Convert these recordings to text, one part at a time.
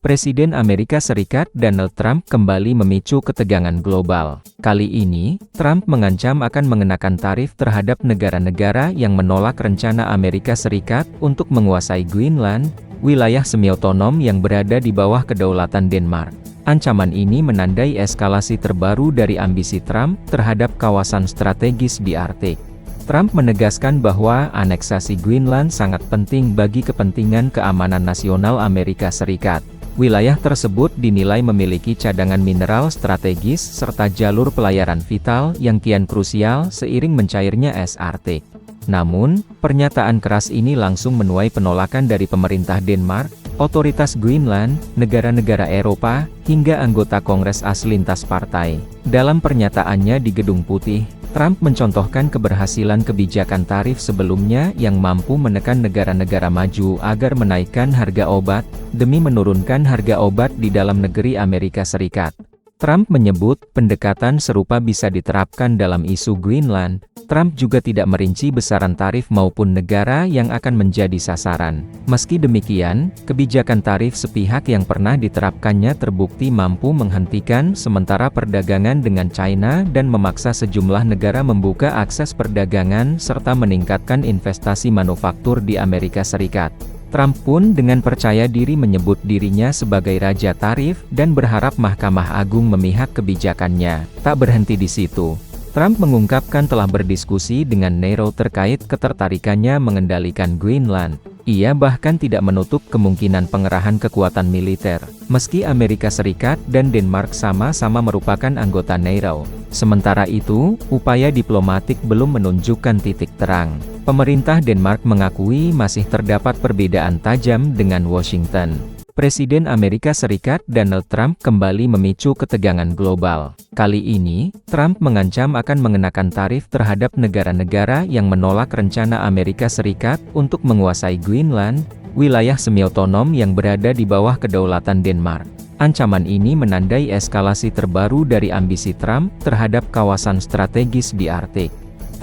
Presiden Amerika Serikat Donald Trump kembali memicu ketegangan global. Kali ini, Trump mengancam akan mengenakan tarif terhadap negara-negara yang menolak rencana Amerika Serikat untuk menguasai Greenland, wilayah semi-otonom yang berada di bawah kedaulatan Denmark. Ancaman ini menandai eskalasi terbaru dari ambisi Trump terhadap kawasan strategis di Arktik. Trump menegaskan bahwa aneksasi Greenland sangat penting bagi kepentingan keamanan nasional Amerika Serikat. Wilayah tersebut dinilai memiliki cadangan mineral strategis serta jalur pelayaran vital yang kian krusial seiring mencairnya es Arktik. Namun, pernyataan keras ini langsung menuai penolakan dari pemerintah Denmark, otoritas Greenland, negara-negara Eropa, hingga anggota Kongres AS lintas partai. Dalam pernyataannya di Gedung Putih, Trump mencontohkan keberhasilan kebijakan tarif sebelumnya yang mampu menekan negara-negara maju agar menaikkan harga obat, demi menurunkan harga obat di dalam negeri Amerika Serikat. Trump menyebut, pendekatan serupa bisa diterapkan dalam isu Greenland. Trump juga tidak merinci besaran tarif maupun negara yang akan menjadi sasaran. Meski demikian, kebijakan tarif sepihak yang pernah diterapkannya terbukti mampu menghentikan sementara perdagangan dengan China dan memaksa sejumlah negara membuka akses perdagangan serta meningkatkan investasi manufaktur di Amerika Serikat. Trump pun dengan percaya diri menyebut dirinya sebagai Raja Tarif dan berharap Mahkamah Agung memihak kebijakannya. Tak berhenti di situ. Trump mengungkapkan telah berdiskusi dengan Nero terkait ketertarikannya mengendalikan Greenland. Ia bahkan tidak menutup kemungkinan pengerahan kekuatan militer, meski Amerika Serikat dan Denmark sama-sama merupakan anggota NATO. Sementara itu, upaya diplomatik belum menunjukkan titik terang. Pemerintah Denmark mengakui masih terdapat perbedaan tajam dengan Washington. Presiden Amerika Serikat Donald Trump kembali memicu ketegangan global. Kali ini, Trump mengancam akan mengenakan tarif terhadap negara-negara yang menolak rencana Amerika Serikat untuk menguasai Greenland, wilayah semi-otonom yang berada di bawah kedaulatan Denmark. Ancaman ini menandai eskalasi terbaru dari ambisi Trump terhadap kawasan strategis di Arktik.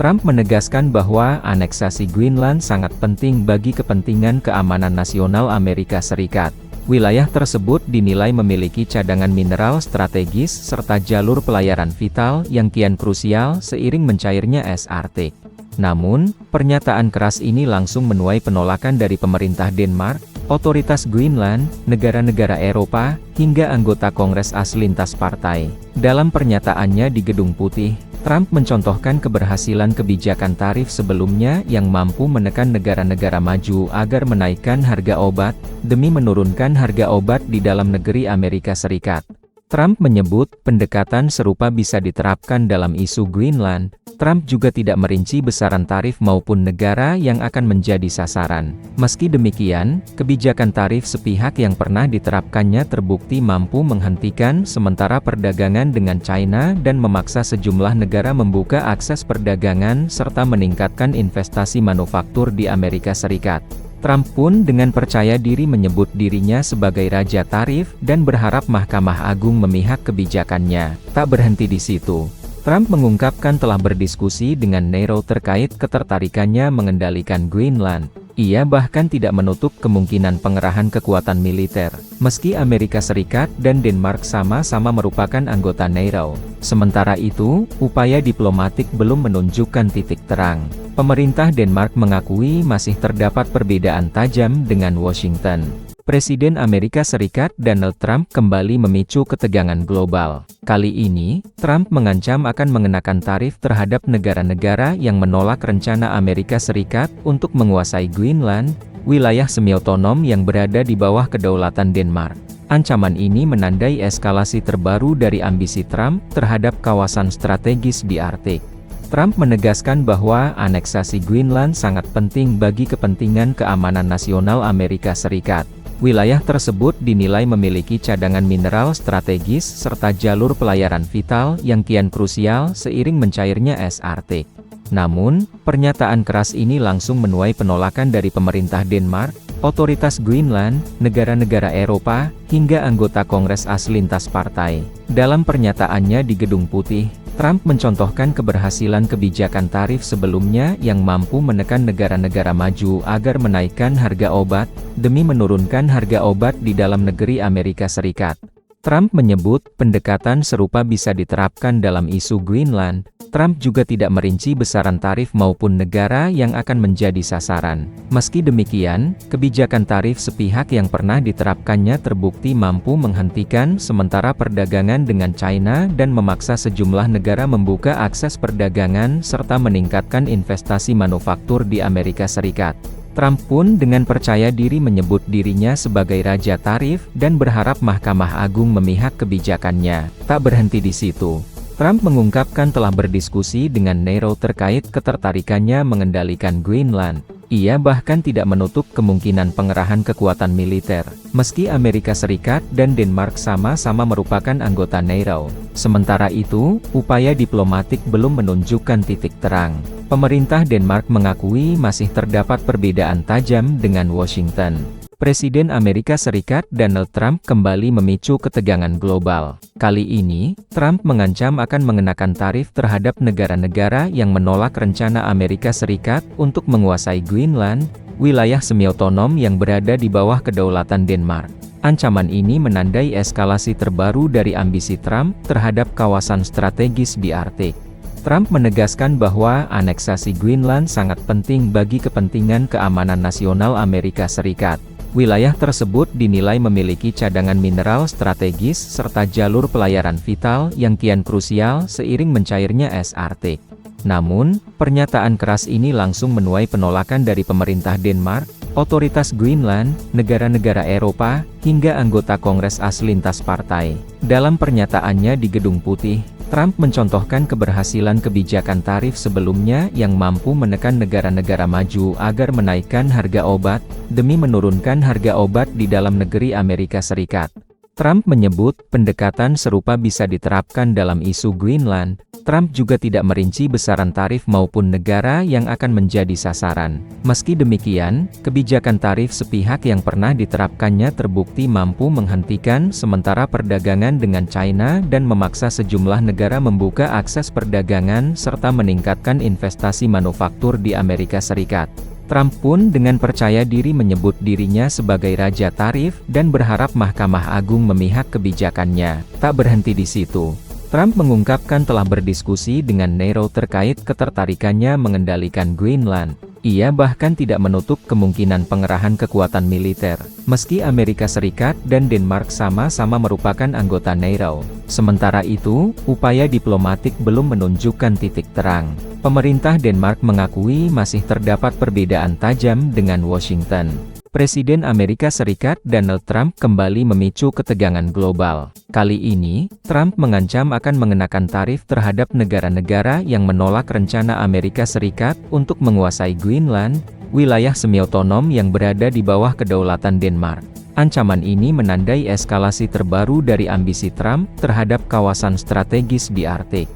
Trump menegaskan bahwa aneksasi Greenland sangat penting bagi kepentingan keamanan nasional Amerika Serikat. Wilayah tersebut dinilai memiliki cadangan mineral strategis serta jalur pelayaran vital yang kian krusial seiring mencairnya es Arktik. Namun, pernyataan keras ini langsung menuai penolakan dari pemerintah Denmark, otoritas Greenland, negara-negara Eropa, hingga anggota Kongres AS lintas partai. Dalam pernyataannya di Gedung Putih, Trump mencontohkan keberhasilan kebijakan tarif sebelumnya yang mampu menekan negara-negara maju agar menaikkan harga obat, demi menurunkan harga obat di dalam negeri Amerika Serikat. Trump menyebut, pendekatan serupa bisa diterapkan dalam isu Greenland. Trump juga tidak merinci besaran tarif maupun negara yang akan menjadi sasaran. Meski demikian, kebijakan tarif sepihak yang pernah diterapkannya terbukti mampu menghentikan sementara perdagangan dengan China dan memaksa sejumlah negara membuka akses perdagangan serta meningkatkan investasi manufaktur di Amerika Serikat. Trump pun dengan percaya diri menyebut dirinya sebagai Raja Tarif dan berharap Mahkamah Agung memihak kebijakannya. Tak berhenti di situ. Trump mengungkapkan telah berdiskusi dengan Nero terkait ketertarikannya mengendalikan Greenland. Ia bahkan tidak menutup kemungkinan pengerahan kekuatan militer, meski Amerika Serikat dan Denmark sama-sama merupakan anggota NATO. Sementara itu, upaya diplomatik belum menunjukkan titik terang. Pemerintah Denmark mengakui masih terdapat perbedaan tajam dengan Washington. Presiden Amerika Serikat Donald Trump kembali memicu ketegangan global. Kali ini, Trump mengancam akan mengenakan tarif terhadap negara-negara yang menolak rencana Amerika Serikat untuk menguasai Greenland, wilayah semi-otonom yang berada di bawah kedaulatan Denmark. Ancaman ini menandai eskalasi terbaru dari ambisi Trump terhadap kawasan strategis di Arktik. Trump menegaskan bahwa aneksasi Greenland sangat penting bagi kepentingan keamanan nasional Amerika Serikat. Wilayah tersebut dinilai memiliki cadangan mineral strategis serta jalur pelayaran vital yang kian krusial seiring mencairnya es Arktik. Namun, pernyataan keras ini langsung menuai penolakan dari pemerintah Denmark, otoritas Greenland, negara-negara Eropa, hingga anggota Kongres AS lintas partai. Dalam pernyataannya di Gedung Putih, Trump mencontohkan keberhasilan kebijakan tarif sebelumnya yang mampu menekan negara-negara maju agar menaikkan harga obat, demi menurunkan harga obat di dalam negeri Amerika Serikat. Trump menyebut, pendekatan serupa bisa diterapkan dalam isu Greenland. Trump juga tidak merinci besaran tarif maupun negara yang akan menjadi sasaran. Meski demikian, kebijakan tarif sepihak yang pernah diterapkannya terbukti mampu menghentikan sementara perdagangan dengan China dan memaksa sejumlah negara membuka akses perdagangan serta meningkatkan investasi manufaktur di Amerika Serikat. Trump pun dengan percaya diri menyebut dirinya sebagai Raja Tarif dan berharap Mahkamah Agung memihak kebijakannya. Tak berhenti di situ. Trump mengungkapkan telah berdiskusi dengan Nero terkait ketertarikannya mengendalikan Greenland. Ia bahkan tidak menutup kemungkinan pengerahan kekuatan militer, meski Amerika Serikat dan Denmark sama-sama merupakan anggota NATO. Sementara itu, upaya diplomatik belum menunjukkan titik terang. Pemerintah Denmark mengakui masih terdapat perbedaan tajam dengan Washington. Presiden Amerika Serikat Donald Trump kembali memicu ketegangan global. Kali ini, Trump mengancam akan mengenakan tarif terhadap negara-negara yang menolak rencana Amerika Serikat untuk menguasai Greenland, wilayah semi-otonom yang berada di bawah kedaulatan Denmark. Ancaman ini menandai eskalasi terbaru dari ambisi Trump terhadap kawasan strategis di Arktik. Trump menegaskan bahwa aneksasi Greenland sangat penting bagi kepentingan keamanan nasional Amerika Serikat. Wilayah tersebut dinilai memiliki cadangan mineral strategis serta jalur pelayaran vital yang kian krusial seiring mencairnya es Arktik. Namun, pernyataan keras ini langsung menuai penolakan dari pemerintah Denmark, otoritas Greenland, negara-negara Eropa, hingga anggota Kongres AS lintas partai. Dalam pernyataannya di Gedung Putih, Trump mencontohkan keberhasilan kebijakan tarif sebelumnya yang mampu menekan negara-negara maju agar menaikkan harga obat, demi menurunkan harga obat di dalam negeri Amerika Serikat. Trump menyebut, pendekatan serupa bisa diterapkan dalam isu Greenland. Trump juga tidak merinci besaran tarif maupun negara yang akan menjadi sasaran. Meski demikian, kebijakan tarif sepihak yang pernah diterapkannya terbukti mampu menghentikan sementara perdagangan dengan China dan memaksa sejumlah negara membuka akses perdagangan serta meningkatkan investasi manufaktur di Amerika Serikat. Trump pun dengan percaya diri menyebut dirinya sebagai Raja Tarif dan berharap Mahkamah Agung memihak kebijakannya. Tak berhenti di situ. Trump mengungkapkan telah berdiskusi dengan Nero terkait ketertarikannya mengendalikan Greenland. Ia bahkan tidak menutup kemungkinan pengerahan kekuatan militer, meski Amerika Serikat dan Denmark sama-sama merupakan anggota NATO. Sementara itu, upaya diplomatik belum menunjukkan titik terang. Pemerintah Denmark mengakui masih terdapat perbedaan tajam dengan Washington. Presiden Amerika Serikat Donald Trump kembali memicu ketegangan global. Kali ini, Trump mengancam akan mengenakan tarif terhadap negara-negara yang menolak rencana Amerika Serikat untuk menguasai Greenland, wilayah semi-otonom yang berada di bawah kedaulatan Denmark. Ancaman ini menandai eskalasi terbaru dari ambisi Trump terhadap kawasan strategis di Arktik.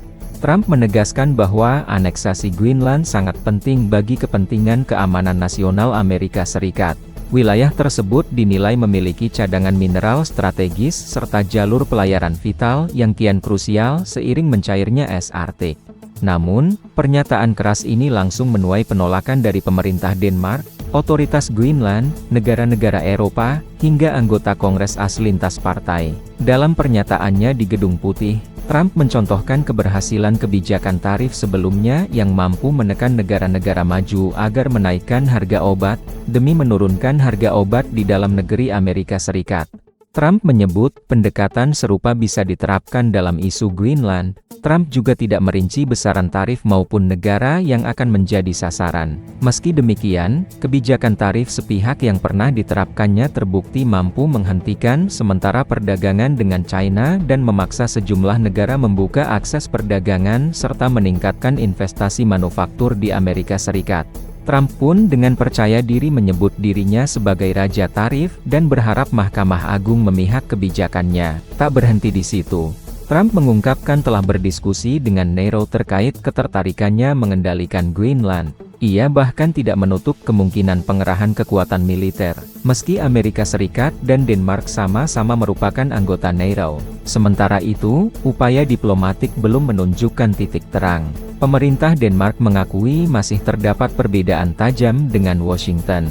Trump menegaskan bahwa aneksasi Greenland sangat penting bagi kepentingan keamanan nasional Amerika Serikat. Wilayah tersebut dinilai memiliki cadangan mineral strategis serta jalur pelayaran vital yang kian krusial seiring mencairnya es Arktik. Namun, pernyataan keras ini langsung menuai penolakan dari pemerintah Denmark, otoritas Greenland, negara-negara Eropa, hingga anggota Kongres AS lintas partai. Dalam pernyataannya di Gedung Putih, Trump mencontohkan keberhasilan kebijakan tarif sebelumnya yang mampu menekan negara-negara maju agar menaikkan harga obat, demi menurunkan harga obat di dalam negeri Amerika Serikat. Trump menyebut, pendekatan serupa bisa diterapkan dalam isu Greenland. Trump juga tidak merinci besaran tarif maupun negara yang akan menjadi sasaran. Meski demikian, kebijakan tarif sepihak yang pernah diterapkannya terbukti mampu menghentikan sementara perdagangan dengan China dan memaksa sejumlah negara membuka akses perdagangan serta meningkatkan investasi manufaktur di Amerika Serikat. Trump pun dengan percaya diri menyebut dirinya sebagai Raja Tarif dan berharap Mahkamah Agung memihak kebijakannya. Tak berhenti di situ. Trump mengungkapkan telah berdiskusi dengan Nero terkait ketertarikannya mengendalikan Greenland. Ia bahkan tidak menutup kemungkinan pengerahan kekuatan militer. Meski Amerika Serikat dan Denmark sama-sama merupakan anggota NATO, sementara itu, upaya diplomatik belum menunjukkan titik terang. Pemerintah Denmark mengakui masih terdapat perbedaan tajam dengan Washington.